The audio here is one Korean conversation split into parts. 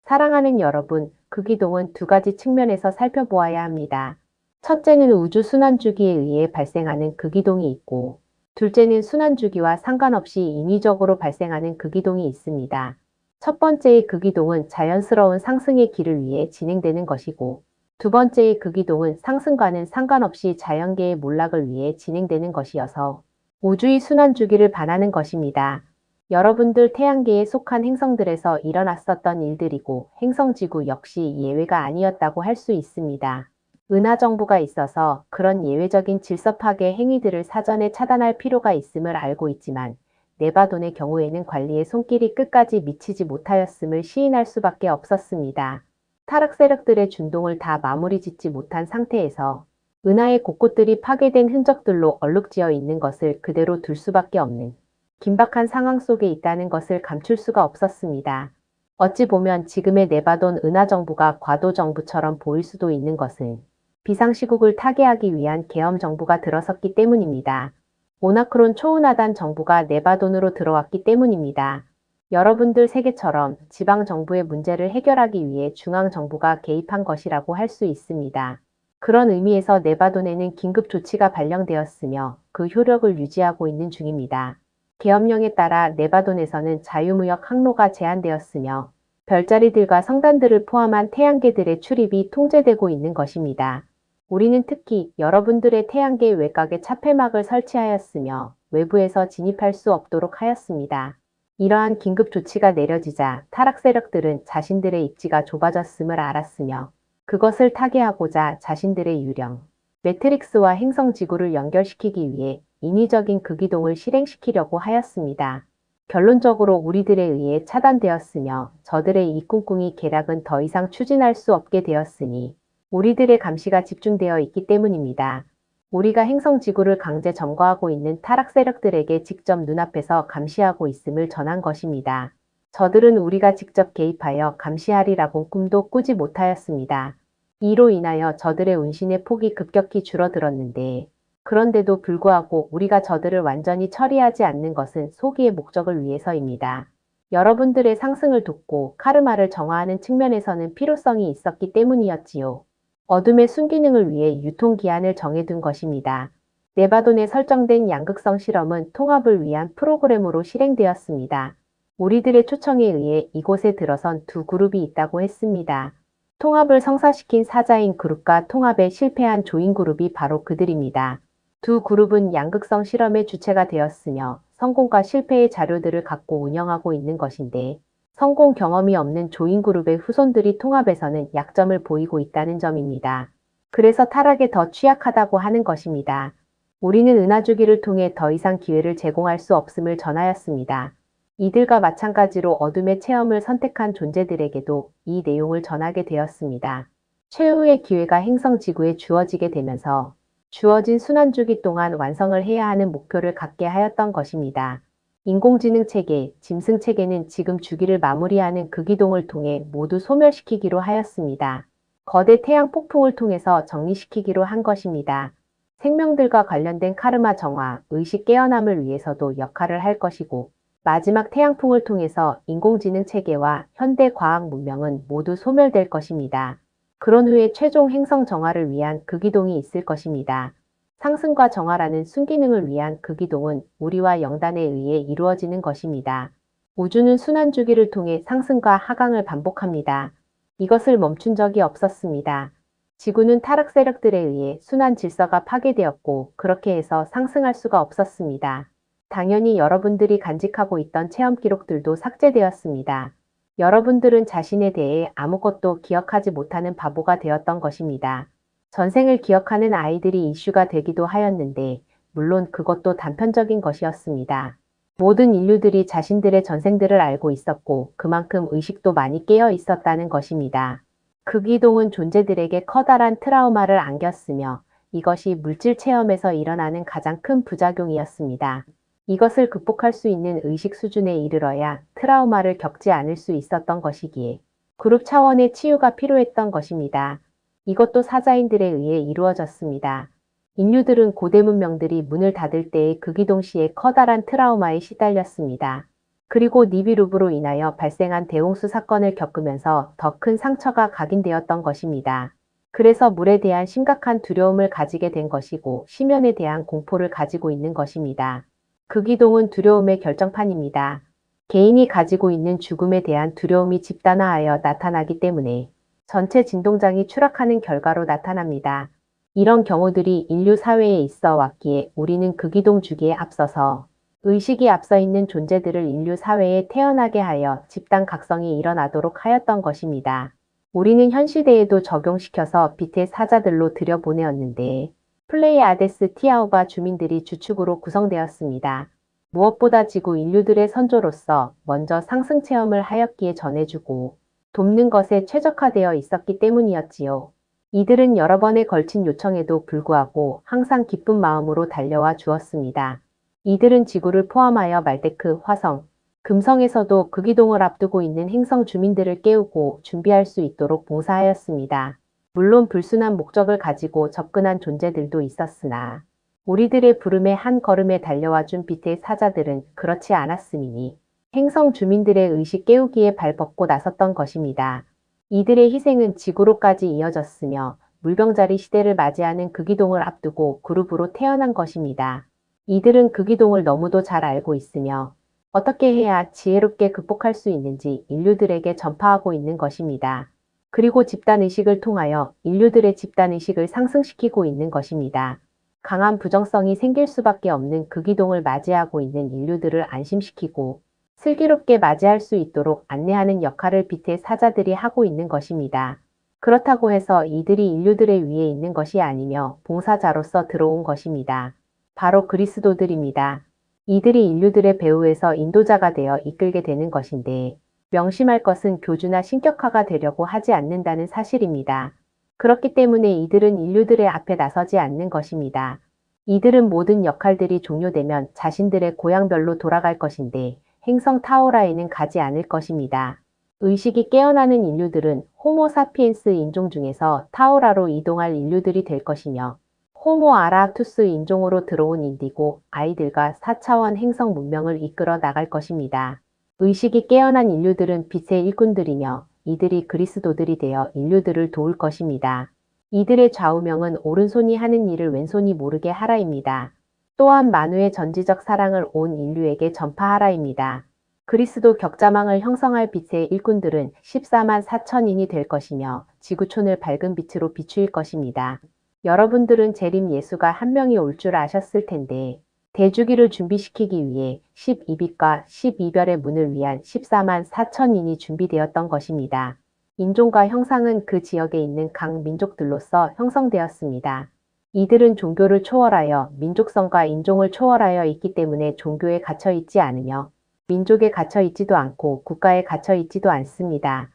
사랑하는 여러분, 극이동은 두 가지 측면에서 살펴보아야 합니다. 첫째는 우주 순환주기에 의해 발생하는 극이동이 있고, 둘째는 순환주기와 상관없이 인위적으로 발생하는 극이동이 있습니다. 첫 번째의 극이동은 자연스러운 상승의 길을 위해 진행되는 것이고, 두 번째의 극이동은 상승과는 상관없이 자연계의 몰락을 위해 진행되는 것이어서 우주의 순환주기를 반하는 것입니다. 여러분들 태양계에 속한 행성들에서 일어났었던 일들이고 행성지구 역시 예외가 아니었다고 할 수 있습니다. 은하정부가 있어서 그런 예외적인 질서 파괴 행위들을 사전에 차단할 필요가 있음을 알고 있지만 네바돈의 경우에는 관리의 손길이 끝까지 미치지 못하였음을 시인할 수밖에 없었습니다. 타락 세력들의 준동을 다 마무리 짓지 못한 상태에서 은하의 곳곳들이 파괴된 흔적들로 얼룩지어 있는 것을 그대로 둘 수밖에 없는 긴박한 상황 속에 있다는 것을 감출 수가 없었습니다. 어찌 보면 지금의 네바돈 은하정부가 과도정부처럼 보일 수도 있는 것은 비상시국을 타개하기 위한 계엄정부가 들어섰기 때문입니다. 오나크론 초운하단 정부가 네바돈으로 들어왔기 때문입니다. 여러분들 세계처럼 지방정부의 문제를 해결하기 위해 중앙정부가 개입한 것이라고 할 수 있습니다. 그런 의미에서 네바돈에는 긴급조치가 발령되었으며 그 효력을 유지하고 있는 중입니다. 계엄령에 따라 네바돈에서는 자유무역 항로가 제한되었으며 별자리들과 성단들을 포함한 태양계들의 출입이 통제되고 있는 것입니다. 우리는 특히 여러분들의 태양계 외곽에 차폐막을 설치하였으며 외부에서 진입할 수 없도록 하였습니다. 이러한 긴급 조치가 내려지자 타락 세력들은 자신들의 입지가 좁아졌음을 알았으며 그것을 타개하고자 자신들의 유령, 매트릭스와 행성지구를 연결시키기 위해 인위적인 극이동을 실행시키려고 하였습니다. 결론적으로 우리들에 의해 차단되었으며 저들의 이 꿍꿍이 계략은 더 이상 추진할 수 없게 되었으니 우리들의 감시가 집중되어 있기 때문입니다. 우리가 행성지구를 강제 점거하고 있는 타락 세력들에게 직접 눈앞에서 감시하고 있음을 전한 것입니다. 저들은 우리가 직접 개입하여 감시하리라고 꿈도 꾸지 못하였습니다. 이로 인하여 저들의 운신의 폭이 급격히 줄어들었는데 그런데도 불구하고 우리가 저들을 완전히 처리하지 않는 것은 소기의 목적을 위해서입니다. 여러분들의 상승을 돕고 카르마를 정화하는 측면에서는 필요성이 있었기 때문이었지요. 어둠의 순기능을 위해 유통기한을 정해둔 것입니다. 네바돈에 설정된 양극성 실험은 통합을 위한 프로그램으로 실행되었습니다. 우리들의 초청에 의해 이곳에 들어선 두 그룹이 있다고 했습니다. 통합을 성사시킨 사자인 그룹과 통합에 실패한 조인 그룹이 바로 그들입니다. 두 그룹은 양극성 실험의 주체가 되었으며 성공과 실패의 자료들을 갖고 운영하고 있는 것인데 성공 경험이 없는 조인 그룹의 후손들이 통합에서는 약점을 보이고 있다는 점입니다. 그래서 타락에 더 취약하다고 하는 것입니다. 우리는 은하주기를 통해 더 이상 기회를 제공할 수 없음을 전하였습니다. 이들과 마찬가지로 어둠의 체험을 선택한 존재들에게도 이 내용을 전하게 되었습니다. 최후의 기회가 행성 지구에 주어지게 되면서 주어진 순환주기 동안 완성을 해야 하는 목표를 갖게 하였던 것입니다. 인공지능 체계, 짐승 체계는 지금 주기를 마무리하는 극이동을 통해 모두 소멸시키기로 하였습니다. 거대 태양 폭풍을 통해서 정리시키기로 한 것입니다. 생명들과 관련된 카르마 정화, 의식 깨어남을 위해서도 역할을 할 것이고 마지막 태양풍을 통해서 인공지능 체계와 현대 과학 문명은 모두 소멸될 것입니다. 그런 후에 최종 행성 정화를 위한 극이동이 있을 것입니다. 상승과 정화라는 순기능을 위한 극이동은 우리와 영단에 의해 이루어지는 것입니다. 우주는 순환주기를 통해 상승과 하강을 반복합니다. 이것을 멈춘 적이 없었습니다. 지구는 타락 세력들에 의해 순환 질서가 파괴되었고 그렇게 해서 상승할 수가 없었습니다. 당연히 여러분들이 간직하고 있던 체험 기록들도 삭제되었습니다. 여러분들은 자신에 대해 아무것도 기억하지 못하는 바보가 되었던 것입니다. 전생을 기억하는 아이들이 이슈가 되기도 하였는데 물론 그것도 단편적인 것이었습니다. 모든 인류들이 자신들의 전생들을 알고 있었고 그만큼 의식도 많이 깨어 있었다는 것입니다. 극이동은 존재들에게 커다란 트라우마를 안겼으며 이것이 물질 체험에서 일어나는 가장 큰 부작용이었습니다. 이것을 극복할 수 있는 의식 수준에 이르러야 트라우마를 겪지 않을 수 있었던 것이기에 그룹 차원의 치유가 필요했던 것입니다. 이것도 사자인들에 의해 이루어졌습니다. 인류들은 고대 문명들이 문을 닫을 때의 극이동 시에 커다란 트라우마에 시달렸습니다. 그리고 니비루브로 인하여 발생한 대홍수 사건을 겪으면서 더 큰 상처가 각인되었던 것입니다. 그래서 물에 대한 심각한 두려움을 가지게 된 것이고 심연에 대한 공포를 가지고 있는 것입니다. 극이동은 두려움의 결정판입니다. 개인이 가지고 있는 죽음에 대한 두려움이 집단화하여 나타나기 때문에 전체 진동장이 추락하는 결과로 나타납니다. 이런 경우들이 인류 사회에 있어 왔기에 우리는 극이동 주기에 앞서서 의식이 앞서 있는 존재들을 인류 사회에 태어나게 하여 집단 각성이 일어나도록 하였던 것입니다. 우리는 현 시대에도 적용시켜서 빛의 사자들로 들여보내었는데 플레이아데스 티아오바 주민들이 주축으로 구성되었습니다. 무엇보다 지구 인류들의 선조로서 먼저 상승 체험을 하였기에 전해주고 돕는 것에 최적화되어 있었기 때문이었지요. 이들은 여러 번에 걸친 요청에도 불구하고 항상 기쁜 마음으로 달려와 주었습니다. 이들은 지구를 포함하여 말테크, 화성, 금성에서도 극이동을 앞두고 있는 행성 주민들을 깨우고 준비할 수 있도록 봉사하였습니다. 물론 불순한 목적을 가지고 접근한 존재들도 있었으나 우리들의 부름에 한 걸음에 달려와 준 빛의 사자들은 그렇지 않았음이니 행성 주민들의 의식 깨우기에 발벗고 나섰던 것입니다. 이들의 희생은 지구로까지 이어졌으며 물병자리 시대를 맞이하는 극이동을 앞두고 그룹으로 태어난 것입니다. 이들은 극이동을 너무도 잘 알고 있으며 어떻게 해야 지혜롭게 극복할 수 있는지 인류들에게 전파하고 있는 것입니다. 그리고 집단의식을 통하여 인류들의 집단의식을 상승시키고 있는 것입니다. 강한 부정성이 생길 수밖에 없는 극이동을 맞이하고 있는 인류들을 안심시키고 슬기롭게 맞이할 수 있도록 안내하는 역할을 빛의 사자들이 하고 있는 것입니다. 그렇다고 해서 이들이 인류들의 위에 있는 것이 아니며 봉사자로서 들어온 것입니다. 바로 그리스도들입니다. 이들이 인류들의 배후에서 인도자가 되어 이끌게 되는 것인데 명심할 것은 교주나 신격화가 되려고 하지 않는다는 사실입니다. 그렇기 때문에 이들은 인류들의 앞에 나서지 않는 것입니다. 이들은 모든 역할들이 종료되면 자신들의 고향별로 돌아갈 것인데 행성 타오라에는 가지 않을 것입니다. 의식이 깨어나는 인류들은 호모 사피엔스 인종 중에서 타오라로 이동할 인류들이 될 것이며 호모 아라투스 인종으로 들어온 인디고 아이들과 4차원 행성 문명을 이끌어 나갈 것입니다. 의식이 깨어난 인류들은 빛의 일꾼들이며 이들이 그리스도들이 되어 인류들을 도울 것입니다. 이들의 좌우명은 오른손이 하는 일을 왼손이 모르게 하라입니다. 또한 만우의 전지적 사랑을 온 인류에게 전파하라입니다. 그리스도 격자망을 형성할 빛의 일꾼들은 14만 4천인이 될 것이며 지구촌을 밝은 빛으로 비추일 것입니다. 여러분들은 재림 예수가 한 명이 올 줄 아셨을 텐데 대주기를 준비시키기 위해 12빛과 12별의 문을 위한 14만 4천인이 준비되었던 것입니다. 인종과 형상은 그 지역에 있는 각 민족들로서 형성되었습니다. 이들은 종교를 초월하여 민족성과 인종을 초월하여 있기 때문에 종교에 갇혀 있지 않으며 민족에 갇혀 있지도 않고 국가에 갇혀 있지도 않습니다.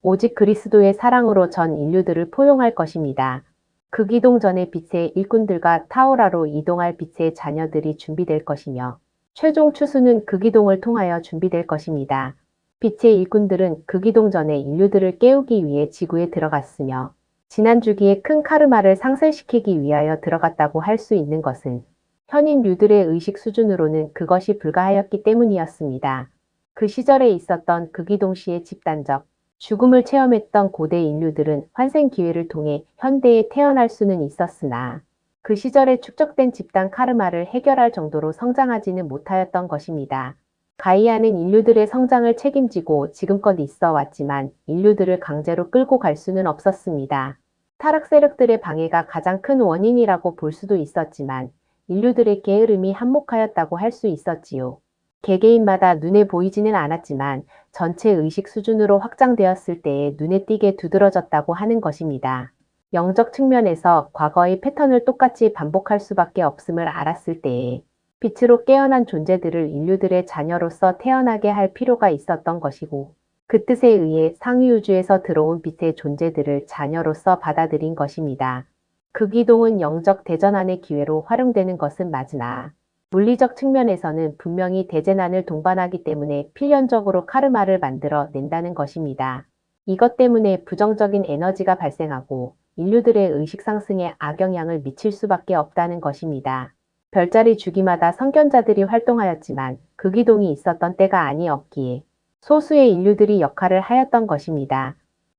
오직 그리스도의 사랑으로 전 인류들을 포용할 것입니다. 극이동 전의 빛의 일꾼들과 타오라로 이동할 빛의 자녀들이 준비될 것이며 최종 추수는 극이동을 통하여 준비될 것입니다. 빛의 일꾼들은 극이동 전에 인류들을 깨우기 위해 지구에 들어갔으며 지난 주기에 큰 카르마를 상쇄시키기 위하여 들어갔다고 할 수 있는 것은 현인 류들의 의식 수준으로는 그것이 불가하였기 때문이었습니다. 그 시절에 있었던 극이동 시의 집단적 죽음을 체험했던 고대 인류들은 환생 기회를 통해 현대에 태어날 수는 있었으나 그 시절에 축적된 집단 카르마를 해결할 정도로 성장하지는 못하였던 것입니다. 가이아는 인류들의 성장을 책임지고 지금껏 있어 왔지만 인류들을 강제로 끌고 갈 수는 없었습니다. 타락 세력들의 방해가 가장 큰 원인이라고 볼 수도 있었지만 인류들의 게으름이 한몫하였다고 할 수 있었지요. 개개인마다 눈에 보이지는 않았지만 전체 의식 수준으로 확장되었을 때에 눈에 띄게 두드러졌다고 하는 것입니다. 영적 측면에서 과거의 패턴을 똑같이 반복할 수밖에 없음을 알았을 때에 빛으로 깨어난 존재들을 인류들의 자녀로서 태어나게 할 필요가 있었던 것이고 그 뜻에 의해 상위우주에서 들어온 빛의 존재들을 자녀로서 받아들인 것입니다. 극이동은 영적 대전환의 기회로 활용되는 것은 맞으나 물리적 측면에서는 분명히 대재난을 동반하기 때문에 필연적으로 카르마를 만들어 낸다는 것입니다. 이것 때문에 부정적인 에너지가 발생하고 인류들의 의식 상승에 악영향을 미칠 수밖에 없다는 것입니다. 별자리 주기마다 선견자들이 활동하였지만 극이동이 있었던 때가 아니었기에 소수의 인류들이 역할을 하였던 것입니다.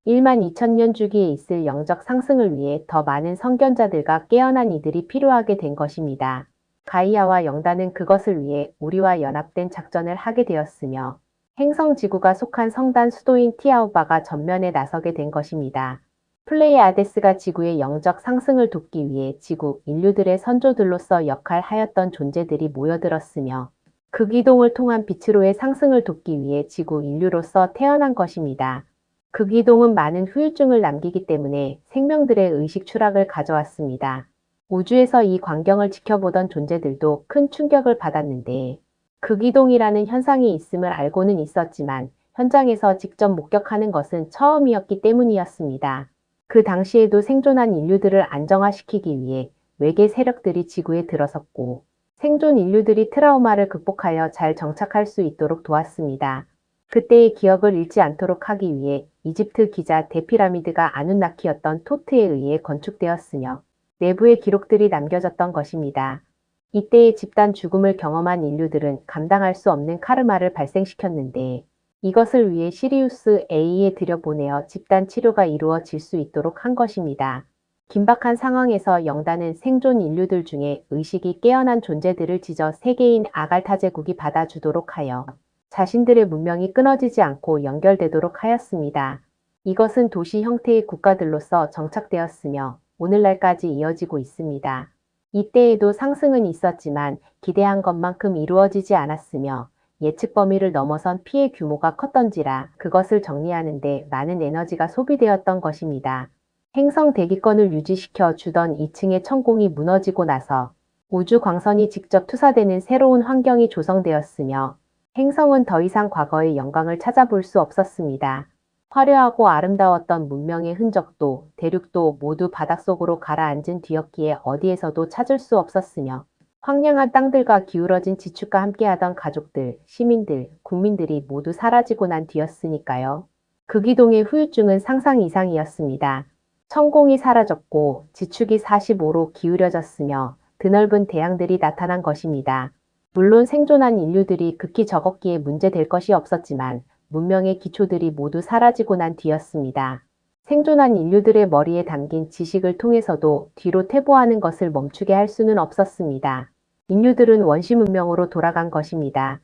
1만 2천년 주기에 있을 영적 상승을 위해 더 많은 성견자들과 깨어난 이들이 필요하게 된 것입니다. 가이아와 영단은 그것을 위해 우리와 연합된 작전을 하게 되었으며 행성 지구가 속한 성단 수도인 티아오바가 전면에 나서게 된 것입니다. 플레이아데스가 지구의 영적 상승을 돕기 위해 지구 인류들의 선조들로서 역할하였던 존재들이 모여들었으며 극이동을 통한 빛으로의 상승을 돕기 위해 지구 인류로서 태어난 것입니다. 극이동은 많은 후유증을 남기기 때문에 생명들의 의식 추락을 가져왔습니다. 우주에서 이 광경을 지켜보던 존재들도 큰 충격을 받았는데 극이동이라는 현상이 있음을 알고는 있었지만 현장에서 직접 목격하는 것은 처음이었기 때문이었습니다. 그 당시에도 생존한 인류들을 안정화시키기 위해 외계 세력들이 지구에 들어섰고 생존 인류들이 트라우마를 극복하여 잘 정착할 수 있도록 도왔습니다. 그때의 기억을 잃지 않도록 하기 위해 이집트 기자 대피라미드가 아누나키였던 토트에 의해 건축되었으며 내부의 기록들이 남겨졌던 것입니다. 이때의 집단 죽음을 경험한 인류들은 감당할 수 없는 카르마를 발생시켰는데 이것을 위해 시리우스 A에 들여보내어 집단 치료가 이루어질 수 있도록 한 것입니다. 긴박한 상황에서 영단은 생존 인류들 중에 의식이 깨어난 존재들을 지져 세계인 아갈타 제국이 받아주도록 하여 자신들의 문명이 끊어지지 않고 연결되도록 하였습니다. 이것은 도시 형태의 국가들로서 정착되었으며 오늘날까지 이어지고 있습니다. 이때에도 상승은 있었지만 기대한 것만큼 이루어지지 않았으며 예측 범위를 넘어선 피해 규모가 컸던지라 그것을 정리하는 데 많은 에너지가 소비되었던 것입니다. 행성 대기권을 유지시켜 주던 2층의 천공이 무너지고 나서 우주 광선이 직접 투사되는 새로운 환경이 조성되었으며 행성은 더 이상 과거의 영광을 찾아볼 수 없었습니다. 화려하고 아름다웠던 문명의 흔적도 대륙도 모두 바닷속으로 가라앉은 뒤였기에 어디에서도 찾을 수 없었으며 황량한 땅들과 기울어진 지축과 함께하던 가족들, 시민들, 국민들이 모두 사라지고 난 뒤였으니까요. 극이동의 후유증은 상상 이상이었습니다. 천공이 사라졌고 지축이 45로 기울여졌으며 드넓은 대양들이 나타난 것입니다. 물론 생존한 인류들이 극히 적었기에 문제될 것이 없었지만 문명의 기초들이 모두 사라지고 난 뒤였습니다. 생존한 인류들의 머리에 담긴 지식을 통해서도 뒤로 퇴보하는 것을 멈추게 할 수는 없었습니다. 인류들은 원시 문명으로 돌아간 것입니다.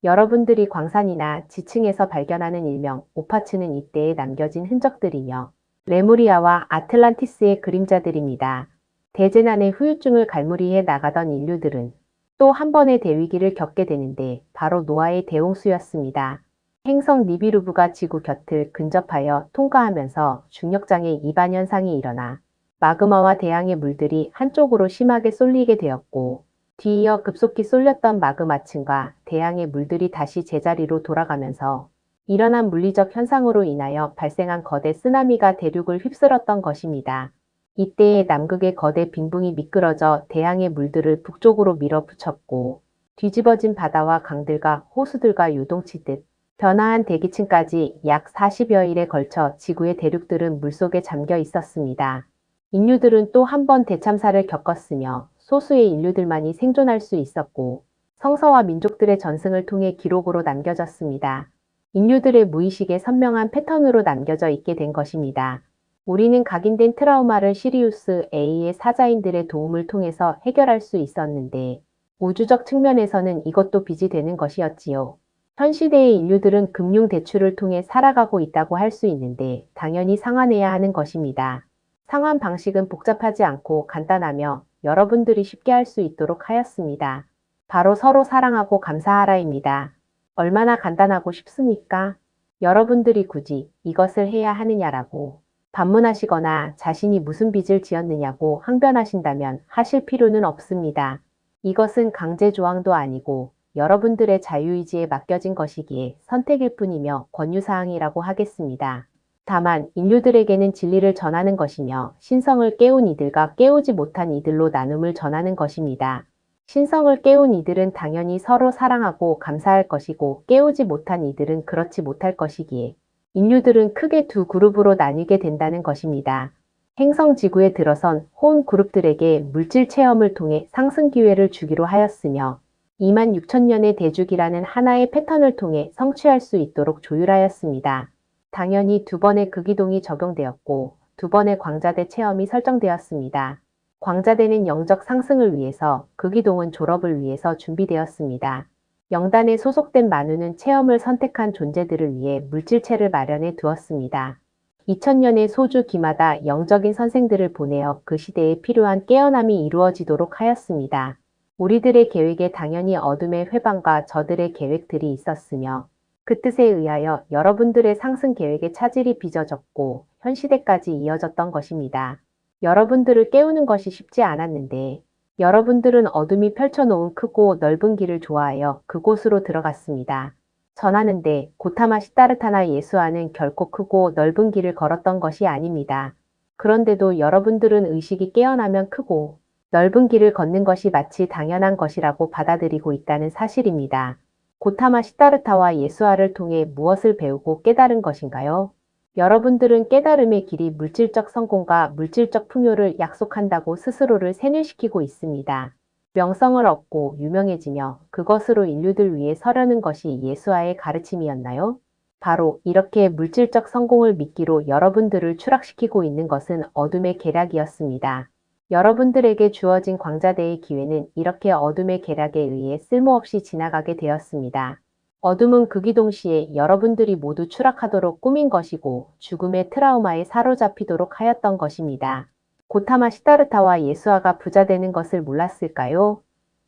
여러분들이 광산이나 지층에서 발견하는 일명 오파츠는 이때에 남겨진 흔적들이며 레무리아와 아틀란티스의 그림자들입니다. 대재난의 후유증을 갈무리해 나가던 인류들은 또 한 번의 대위기를 겪게 되는데 바로 노아의 대홍수였습니다. 행성 니비루브가 지구 곁을 근접하여 통과하면서 중력장의 이반 현상이 일어나 마그마와 대양의 물들이 한쪽으로 심하게 쏠리게 되었고 뒤이어 급속히 쏠렸던 마그마층과 대양의 물들이 다시 제자리로 돌아가면서 일어난 물리적 현상으로 인하여 발생한 거대 쓰나미가 대륙을 휩쓸었던 것입니다. 이때에 남극의 거대 빙붕이 미끄러져 대양의 물들을 북쪽으로 밀어붙였고 뒤집어진 바다와 강들과 호수들과 요동치듯 변화한 대기층까지 약 40여일에 걸쳐 지구의 대륙들은 물속에 잠겨 있었습니다. 인류들은 또 한 번 대참사를 겪었으며 소수의 인류들만이 생존할 수 있었고 성서와 민족들의 전승을 통해 기록으로 남겨졌습니다. 인류들의 무의식에 선명한 패턴으로 남겨져 있게 된 것입니다. 우리는 각인된 트라우마를 시리우스 A의 사자인들의 도움을 통해서 해결할 수 있었는데 우주적 측면에서는 이것도 빚이 되는 것이었지요. 현 시대의 인류들은 금융 대출을 통해 살아가고 있다고 할 수 있는데 당연히 상환해야 하는 것입니다. 상환 방식은 복잡하지 않고 간단하며 여러분들이 쉽게 할 수 있도록 하였습니다. 바로 서로 사랑하고 감사하라입니다. 얼마나 간단하고 쉽습니까? 여러분들이 굳이 이것을 해야 하느냐라고 반문하시거나 자신이 무슨 빚을 지었느냐고 항변하신다면 하실 필요는 없습니다. 이것은 강제 조항도 아니고 여러분들의 자유의지에 맡겨진 것이기에 선택일 뿐이며 권유사항이라고 하겠습니다. 다만 인류들에게는 진리를 전하는 것이며 신성을 깨운 이들과 깨우지 못한 이들로 나눔을 전하는 것입니다. 신성을 깨운 이들은 당연히 서로 사랑하고 감사할 것이고 깨우지 못한 이들은 그렇지 못할 것이기에 인류들은 크게 두 그룹으로 나뉘게 된다는 것입니다. 행성 지구에 들어선 호응 그룹들에게 물질 체험을 통해 상승 기회를 주기로 하였으며 26,000년의 대주기라는 하나의 패턴을 통해 성취할 수 있도록 조율하였습니다. 당연히 두 번의 극이동이 적용되었고 두 번의 광자대 체험이 설정되었습니다. 광자대는 영적 상승을 위해서, 극이동은 졸업을 위해서 준비되었습니다. 영단에 소속된 만우는 체험을 선택한 존재들을 위해 물질체를 마련해 두었습니다. 2000년의 소주 기마다 영적인 선생들을 보내어 그 시대에 필요한 깨어남이 이루어지도록 하였습니다. 우리들의 계획에 당연히 어둠의 회방과 저들의 계획들이 있었으며 그 뜻에 의하여 여러분들의 상승 계획의 차질이 빚어졌고 현 시대까지 이어졌던 것입니다. 여러분들을 깨우는 것이 쉽지 않았는데 여러분들은 어둠이 펼쳐놓은 크고 넓은 길을 좋아하여 그곳으로 들어갔습니다. 전하는데 고타마 시다르타나 예수와는 결코 크고 넓은 길을 걸었던 것이 아닙니다. 그런데도 여러분들은 의식이 깨어나면 크고 넓은 길을 걷는 것이 마치 당연한 것이라고 받아들이고 있다는 사실입니다. 고타마 시다르타와 예수와를 통해 무엇을 배우고 깨달은 것인가요? 여러분들은 깨달음의 길이 물질적 성공과 물질적 풍요를 약속한다고 스스로를 세뇌시키고 있습니다. 명성을 얻고 유명해지며 그것으로 인류들 위해 서려는 것이 예수와의 가르침이었나요? 바로 이렇게 물질적 성공을 미끼로 여러분들을 추락시키고 있는 것은 어둠의 계략이었습니다. 여러분들에게 주어진 광자대의 기회는 이렇게 어둠의 계략에 의해 쓸모없이 지나가게 되었습니다. 어둠은 극이동시에 여러분들이 모두 추락하도록 꾸민 것이고 죽음의 트라우마에 사로잡히도록 하였던 것입니다. 고타마 시다르타와 예수아가 부자 되는 것을 몰랐을까요?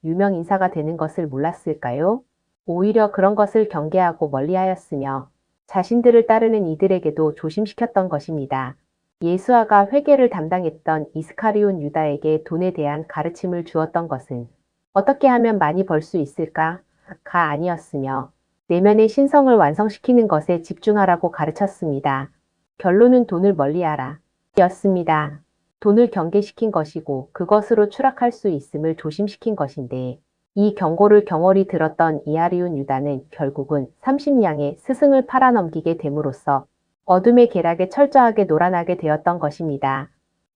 유명 인사가 되는 것을 몰랐을까요? 오히려 그런 것을 경계하고 멀리하였으며 자신들을 따르는 이들에게도 조심시켰던 것입니다. 예수아가 회계를 담당했던 이스카리온 유다에게 돈에 대한 가르침을 주었던 것은 어떻게 하면 많이 벌 수 있을까? 가 아니었으며 내면의 신성을 완성시키는 것에 집중하라고 가르쳤습니다. 결론은 돈을 멀리하라 였습니다. 돈을 경계시킨 것이고 그것으로 추락할 수 있음을 조심시킨 것인데 이 경고를 경월이 들었던 이아리온 유다는 결국은 30냥의 스승을 팔아넘기게 됨으로써 어둠의 계략에 철저하게 놀아나게 되었던 것입니다.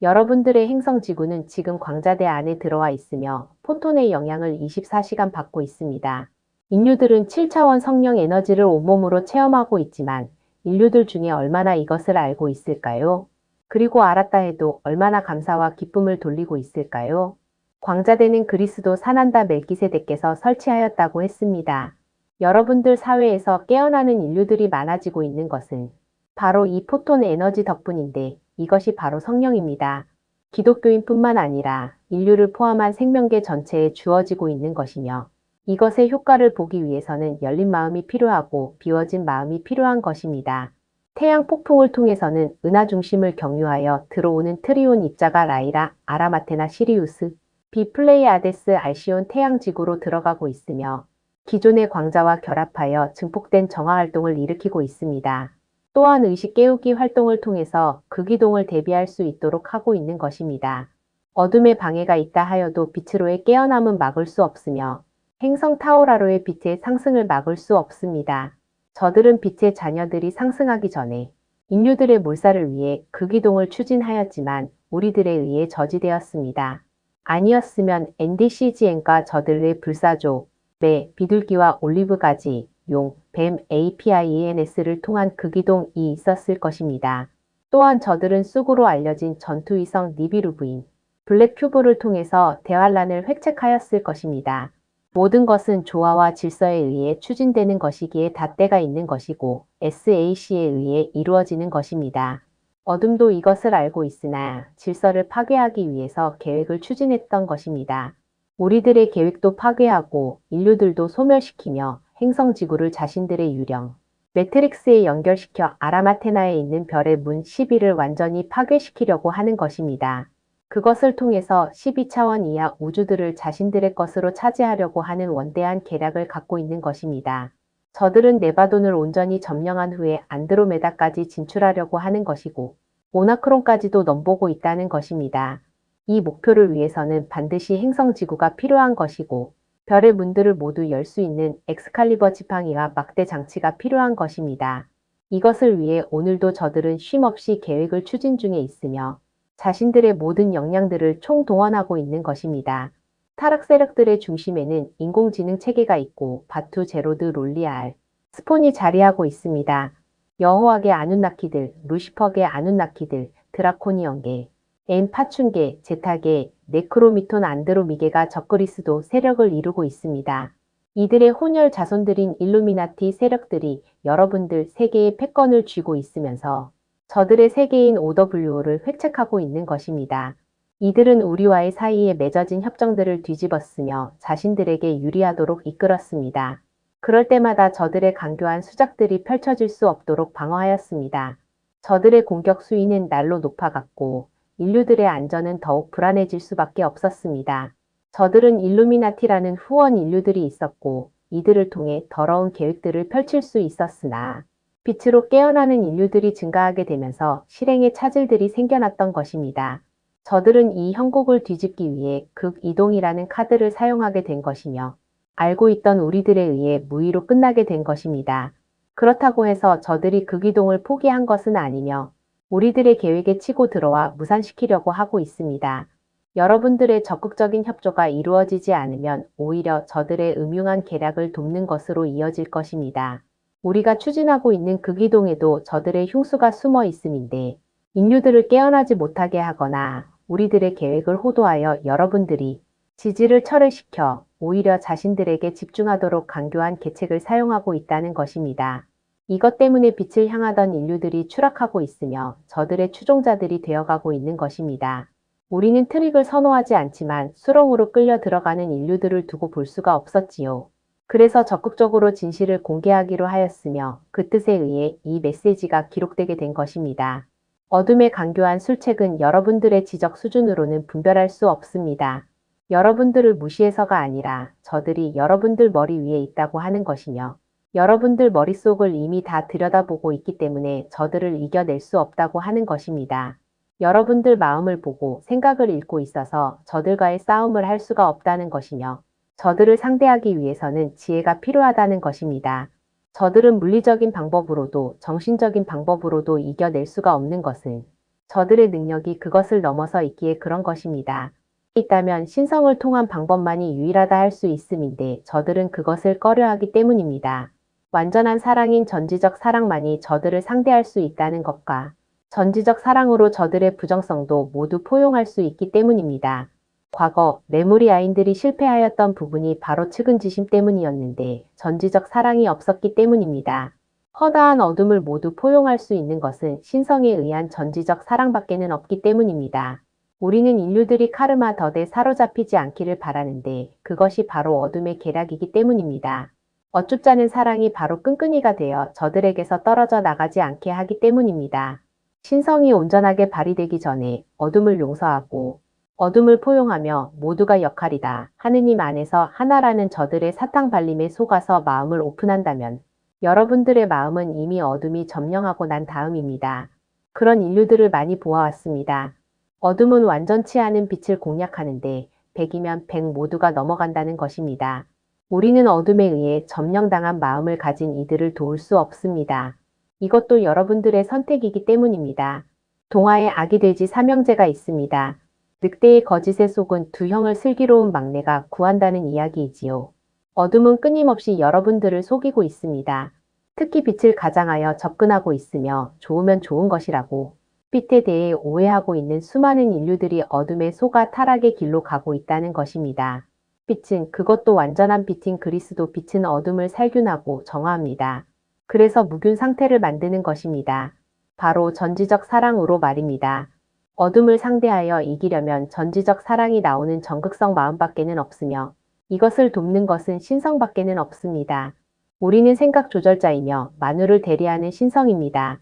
여러분들의 행성지구는 지금 광자대 안에 들어와 있으며 포톤의 영향을 24시간 받고 있습니다. 인류들은 7차원 성령 에너지를 온몸으로 체험하고 있지만 인류들 중에 얼마나 이것을 알고 있을까요? 그리고 알았다 해도 얼마나 감사와 기쁨을 돌리고 있을까요? 광자대는 그리스도 사난다 멜기세덱께서 설치하였다고 했습니다. 여러분들 사회에서 깨어나는 인류들이 많아지고 있는 것은 바로 이 포톤 에너지 덕분인데 이것이 바로 성령입니다. 기독교인뿐만 아니라 인류를 포함한 생명계 전체에 주어지고 있는 것이며 이것의 효과를 보기 위해서는 열린 마음이 필요하고 비워진 마음이 필요한 것입니다. 태양 폭풍을 통해서는 은하 중심을 경유하여 들어오는 트리온 입자가 라이라, 아라마테나 시리우스, 비 플레이아데스 알시온 태양지구로 들어가고 있으며 기존의 광자와 결합하여 증폭된 정화 활동을 일으키고 있습니다. 또한 의식 깨우기 활동을 통해서 극이동을 대비할 수 있도록 하고 있는 것입니다. 어둠의 방해가 있다 하여도 빛으로의 깨어남은 막을 수 없으며 행성 타오라로의 빛의 상승을 막을 수 없습니다. 저들은 빛의 자녀들이 상승하기 전에 인류들의 몰살을 위해 극이동을 추진하였지만 우리들에 의해 저지되었습니다. 아니었으면 NDCGN과 저들의 불사조, 매, 비둘기와 올리브가지, 용, 뱀, APIENS를 통한 극이동이 있었을 것입니다. 또한 저들은 쑥으로 알려진 전투위성 니비루브인, 블랙큐브를 통해서 대환란을 획책하였을 것입니다. 모든 것은 조화와 질서에 의해 추진되는 것이기에 잣대가 있는 것이고 SAC에 의해 이루어지는 것입니다. 어둠도 이것을 알고 있으나 질서를 파괴하기 위해서 계획을 추진했던 것입니다. 우리들의 계획도 파괴하고 인류들도 소멸시키며 행성지구를 자신들의 유령, 매트릭스에 연결시켜 아라마테나에 있는 별의 문 12를 완전히 파괴시키려고 하는 것입니다. 그것을 통해서 12차원 이하 우주들을 자신들의 것으로 차지하려고 하는 원대한 계략을 갖고 있는 것입니다. 저들은 네바돈을 온전히 점령한 후에 안드로메다까지 진출하려고 하는 것이고 모나크론까지도 넘보고 있다는 것입니다. 이 목표를 위해서는 반드시 행성지구가 필요한 것이고 별의 문들을 모두 열 수 있는 엑스칼리버 지팡이와 막대 장치가 필요한 것입니다. 이것을 위해 오늘도 저들은 쉼없이 계획을 추진 중에 있으며 자신들의 모든 역량들을 총동원하고 있는 것입니다. 타락 세력들의 중심에는 인공지능 체계가 있고 바투 제로드 롤리알, 스폰이 자리하고 있습니다. 여호와계 아눈나키들, 루시퍼계 아눈나키들, 드라코니언계, 엔 파충계, 제타계, 네크로미톤 안드로미계가 적그리스도 세력을 이루고 있습니다. 이들의 혼혈 자손들인 일루미나티 세력들이 여러분들 세계의 패권을 쥐고 있으면서 저들의 세계인 OWO를 획책하고 있는 것입니다. 이들은 우리와의 사이에 맺어진 협정들을 뒤집었으며 자신들에게 유리하도록 이끌었습니다. 그럴 때마다 저들의 간교한 수작들이 펼쳐질 수 없도록 방어하였습니다. 저들의 공격 수위는 날로 높아갔고 인류들의 안전은 더욱 불안해질 수밖에 없었습니다. 저들은 일루미나티라는 후원 인류들이 있었고 이들을 통해 더러운 계획들을 펼칠 수 있었으나 빛으로 깨어나는 인류들이 증가하게 되면서 실행의 차질들이 생겨났던 것입니다. 저들은 이 형국을 뒤집기 위해 극이동이라는 카드를 사용하게 된 것이며 알고 있던 우리들에 의해 무의로 끝나게 된 것입니다. 그렇다고 해서 저들이 극이동을 포기한 것은 아니며 우리들의 계획에 치고 들어와 무산시키려고 하고 있습니다. 여러분들의 적극적인 협조가 이루어지지 않으면 오히려 저들의 음흉한 계략을 돕는 것으로 이어질 것입니다. 우리가 추진하고 있는 극이동에도 저들의 흉수가 숨어 있음인데 인류들을 깨어나지 못하게 하거나 우리들의 계획을 호도하여 여러분들이 지지를 철회시켜 오히려 자신들에게 집중하도록 간교한 계책을 사용하고 있다는 것입니다. 이것 때문에 빛을 향하던 인류들이 추락하고 있으며 저들의 추종자들이 되어가고 있는 것입니다. 우리는 트릭을 선호하지 않지만 수렁으로 끌려 들어가는 인류들을 두고 볼 수가 없었지요. 그래서 적극적으로 진실을 공개하기로 하였으며 그 뜻에 의해 이 메시지가 기록되게 된 것입니다. 어둠의 간교한 술책은 여러분들의 지적 수준으로는 분별할 수 없습니다. 여러분들을 무시해서가 아니라 저들이 여러분들 머리 위에 있다고 하는 것이며 여러분들 머릿속을 이미 다 들여다보고 있기 때문에 저들을 이겨낼 수 없다고 하는 것입니다. 여러분들 마음을 보고 생각을 읽고 있어서 저들과의 싸움을 할 수가 없다는 것이며 저들을 상대하기 위해서는 지혜가 필요하다는 것입니다. 저들은 물리적인 방법으로도 정신적인 방법으로도 이겨낼 수가 없는 것은 저들의 능력이 그것을 넘어서 있기에 그런 것입니다. 있다면 신성을 통한 방법만이 유일하다 할 수 있음인데 저들은 그것을 꺼려하기 때문입니다. 완전한 사랑인 전지적 사랑만이 저들을 상대할 수 있다는 것과 전지적 사랑으로 저들의 부정성도 모두 포용할 수 있기 때문입니다. 과거 레무리아인들이 실패하였던 부분이 바로 측은지심 때문이었는데 전지적 사랑이 없었기 때문입니다. 허다한 어둠을 모두 포용할 수 있는 것은 신성에 의한 전지적 사랑밖에는 없기 때문입니다. 우리는 인류들이 카르마 덫에 사로잡히지 않기를 바라는데 그것이 바로 어둠의 계략이기 때문입니다. 어쭙잖은 사랑이 바로 끈끈이가 되어 저들에게서 떨어져 나가지 않게 하기 때문입니다. 신성이 온전하게 발휘되기 전에 어둠을 용서하고 어둠을 포용하며 모두가 역할이다. 하느님 안에서 하나라는 저들의 사탕 발림에 속아서 마음을 오픈한다면 여러분들의 마음은 이미 어둠이 점령하고 난 다음입니다. 그런 인류들을 많이 보아왔습니다. 어둠은 완전치 않은 빛을 공략하는데 100이면 100 모두가 넘어간다는 것입니다. 우리는 어둠에 의해 점령당한 마음을 가진 이들을 도울 수 없습니다. 이것도 여러분들의 선택이기 때문입니다. 동화에 아기 돼지 삼형제가 있습니다. 늑대의 거짓에 속은 두 형을 슬기로운 막내가 구한다는 이야기이지요. 어둠은 끊임없이 여러분들을 속이고 있습니다. 특히 빛을 가장하여 접근하고 있으며 좋으면 좋은 것이라고 빛에 대해 오해하고 있는 수많은 인류들이 어둠에 속아 타락의 길로 가고 있다는 것입니다. 빛은 그것도 완전한 빛인 그리스도 빛은 어둠을 살균하고 정화합니다. 그래서 무균 상태를 만드는 것입니다. 바로 전지적 사랑으로 말입니다. 어둠을 상대하여 이기려면 전지적 사랑이 나오는 전극성 마음밖에는 없으며 이것을 돕는 것은 신성밖에는 없습니다. 우리는 생각 조절자이며 만우를 대리하는 신성입니다.